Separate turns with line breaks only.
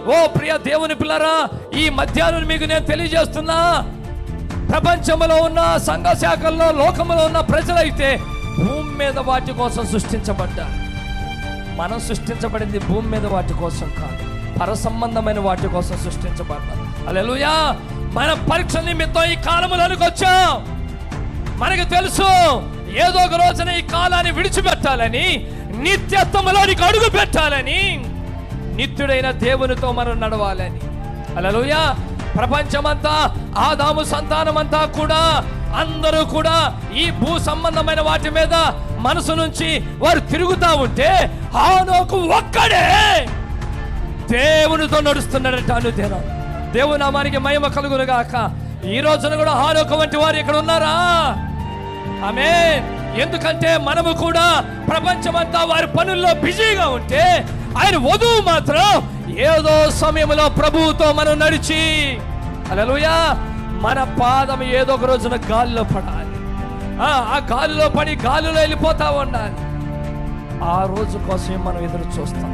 ఓ ప్రియ దేవుని పిల్లరా, ఈ మధ్యాహ్నం మీకు నేను తెలియజేస్తున్నా, ప్రపంచంలో ఉన్న సంఘ శాఖల్లో లోకంలో ఉన్న ప్రజలైతే భూమి మీద వాటి కోసం సృష్టించబడ్డారు. మనం సృష్టించబడింది భూమి మీద వాటి కోసం కాదు, పర సంబంధమైన వాటి కోసం సృష్టించబడ్డాం. హల్లెలూయా. మన పరీక్ష నిమిత్తం ఈ కాలములోనికి వచ్చాం. మనకు తెలుసు ఏదో ఒక రోజున ఈ కాలాన్ని విడిచిపెట్టాలని, నిత్యత్వములోనికి అడుగు పెట్టాలని, నిత్యుడైన దేవునితో మనం నడవాలని. హల్లెలూయా. ప్రపంచమంతా, ఆదాము సంతానమంతా కూడా, అందరూ కూడా ఈ భూ సంబంధమైన వాటి మీద మనసు నుంచి వారు తిరుగుతా ఉంటే, హనోకు ఒక్కడే దేవునితో నడుస్తున్నాడట అనుదినం. దేవుని నామానికి మహిమ కలుగును గాక. ఈ రోజున కూడా హనోకు వంటి వారు ఇక్కడ ఉన్నారా? ఆమేన్. ఎందుకంటే మనము కూడా ప్రపంచమంతా వారి పనుల్లో బిజీగా ఉంటే, ఆయన వధువు మాత్రం ఏదో సమయంలో ప్రభువుతో మనం నడిచి, హల్లెలూయా, మన పాదం ఏదో ఒక రోజున గాలిలో పడాలి. ఆ గాలిలో పడి గాలిలో వెళ్ళిపోతా ఉండాలి. ఆ రోజు కోసం మనం ఎదురు చూస్తాం.